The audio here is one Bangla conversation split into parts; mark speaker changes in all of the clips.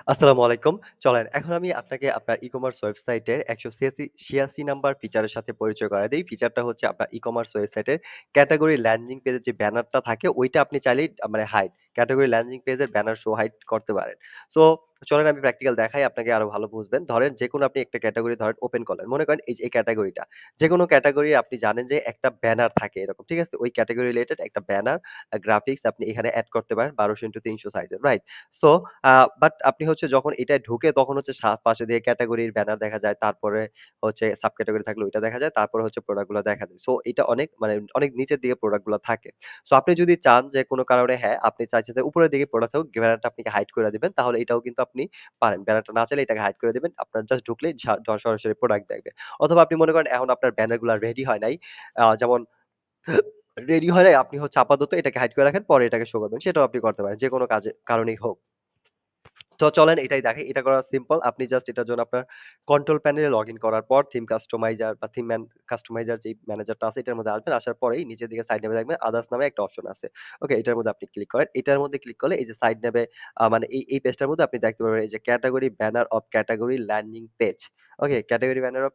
Speaker 1: আসসালামু আলাইকুম। চলেন এখন আমি আপনাকে আপনার ই-কমার্স ওয়েবসাইটের ১৮৬ নাম্বার ফিচারের সাথে পরিচয় করায় দেই। ফিচারটা হচ্ছে আপনার ই-কমার্স ওয়েবসাইটের ক্যাটেগরি ল্যান্ডিং পেজের যে ব্যানারটা থাকে ওইটা আপনি চাইলেই মানে হাইড ক্যাটেগরি ল্যান্ডিং পেজের ব্যানার শো হাইড করতে পারেন। সো চলেন আমি প্র্যাকটিক্যাল দেখাই আপনাকে আরো ভালো বুঝবেন। ধরেন যেকোনো আপনি একটা ক্যাটেগরি ধরেন ওপেন করলেন। মনে করেন এই যে এই ক্যাটেগরিটা। যেকোনো ক্যাটেগরি আপনি জানেন যে একটা ব্যানার থাকে এরকম। ঠিক আছে? ওই ক্যাটেগরি রিলেটেড একটা ব্যানার গ্রাফিক্স আপনি এখানে এড করতে পারেন ১২০০x৩০০ সাইজের। রাইট? সো আ বাট আপনি হচ্ছে যখন এটায় ঢুকে তখন হচ্ছে পাশে দিয়ে ক্যাটেগরির ব্যানার দেখা যায়। তারপরে হচ্ছে সাব ক্যাটেগরি থাকলে ওইটা দেখা যায়। তারপরে হচ্ছে প্রোডাক্ট গুলা দেখা যায়। সো এটা অনেক মানে অনেক নিচের দিকে প্রোডাক্ট গুলা থাকে। সো আপনি যদি চান যে কোন কারণে হ্যাঁ, আপনি চাইছেন যে উপরের দিকে প্রোডাক্ট থাকুক, ব্যানারটা আপনাকে হাইড করে দিবেন। তাহলে এটাও কিন্তু আপনি পারেন। ব্যানারটা না চাইলে এটাকে হাইড করে দিবেন। আপনার জাস্ট ঢুকলেই সরাসরি প্রোডাক্ট দেখবে। অথবা আপনি মনে করেন এখন আপনার ব্যানার গুলা রেডি হয় নাই। যেমন রেডি হয় নাই আপনি হচ্ছে আপাতত এটাকে হাইড করে রাখেন, পরে এটাকে শো করবেন। সেটাও আপনি করতে পারেন। যেকোনো কারণেই হোক। তো চলেন এটাই দেখাই। এটা করা সিম্পল। আপনি জাস্ট এটার জন্য আপনার কন্ট্রোল প্যানেলে লগইন করার পর থিম কাস্টমাইজার বা কাস্টমাইজার যেই ম্যানেজারটা আছে এটার মধ্যে আসবেন। আসার পরেই নিচের দিকে সাইড ন্যাবে দেখবেন আদার্স নামে একটা অপশন আছে। ওকে? এটার মধ্যে আপনি ক্লিক করেন। এটার মধ্যে ক্লিক করলে এই যে সাইড ন্যাবে মানে এই পেজটার মধ্যে আপনি দেখতে পারবেন এই যে category banner of category landing page. Okay? Category banner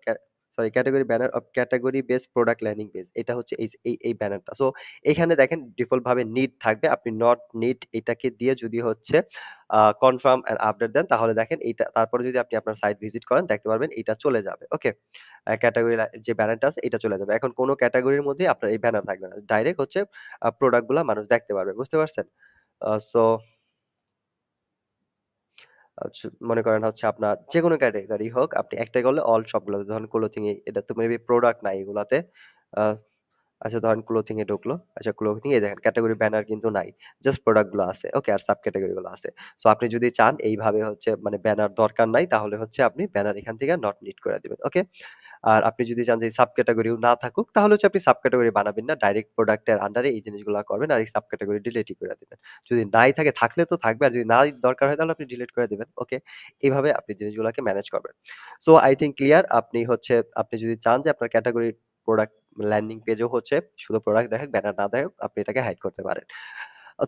Speaker 1: of category based product landing page. এটা হচ্ছে এই ব্যানারটা। সো এখানে দেখেন ডিফল্ট ভাবে নিড থাকবে। আপনি নট নিড এটাকে দিয়ে যদি হচ্ছে কনফার্ম অ্যান্ড আপডেট দেন তাহলে দেখেন এইটা তারপরে যদি আপনি আপনার সাইট ভিজিট করেন দেখতে পারবেন এইটা চলে যাবে। ওকে? ক্যাটেগরি যে ব্যানারটা আছে এটা চলে যাবে। এখন কোন ক্যাটেগরির মধ্যে আপনার এই ব্যানার থাকবে না। ডাইরেক্ট হচ্ছে প্রোডাক্ট গুলা মানুষ দেখতে পারবে। বুঝতে পারছেন? সো মনে করেন হচ্ছে আপনার যেকোনো ক্যাটেগরি হোক আপনি একটাই করলে অল সবগুলোতে ধরেন ক্লোথিং এটা তো মেবি প্রোডাক্ট নাই এগুলাতে। আ আচ্ছা ধরেন ক্লথিং এ ঢুকলো। আচ্ছা ক্লথিং এই দেখেন ক্যাটেগরি ব্যানার কিন্তু নাই। জাস্ট প্রোডাক্ট গুলো আছে। ওকে? আর সাব ক্যাটেগরি গুলো আছে। সো আপনি যদি চান এইভাবে হচ্ছে মানে ব্যানার দরকার নাই তাহলে হচ্ছে আপনি ব্যানার এখান থেকে নট নিড করে দিবেন। ওকে? আর আপনি যদি চান যে সাব ক্যাটেগরিও না থাকুক তাহলে হচ্ছে আপনি সাব ক্যাটেগরি বানাবেন না। ডাইরেক্ট প্রোডাক্ট এর আন্ডারে এই জিনিসগুলা করবেন আর এই সাব ক্যাটেগরি ডিলিটই করে দিবেন। যদি নাই থাকে থাকলে তো থাকবে আর যদি নাই দরকার হয় তাহলে আপনি ডিলিট করে দিবেন। ওকে? এভাবে আপনি জিনিসগুলাকে ম্যানেজ করবেন। সো আই থিংক ক্লিয়ার আপনি হচ্ছে আপনি যদি চান যে আপনার ক্যাটেগরি প্রোডাক্ট ল্যান্ডিং পেজেও হচ্ছে শুধু প্রোডাক্ট দেখাক, ব্যানার না দেখাক আপনি এটাকে হাইড করতে পারেন।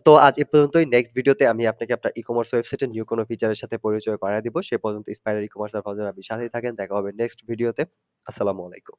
Speaker 1: তো আজ এ পর্যন্তই। নেক্সট ভিডিওতে আমি আপনাকে আপনার ই-কমার্স ওয়েবসাইটের নিউ কোনো ফিচারের সাথে পরিচয় করায় দিব। সে পর্যন্ত স্পাইরাল ই-কমার্স এর আমি সাথেই থাকেন। দেখা হবে নেক্সট ভিডিওতে। আসসালামু আলাইকুম।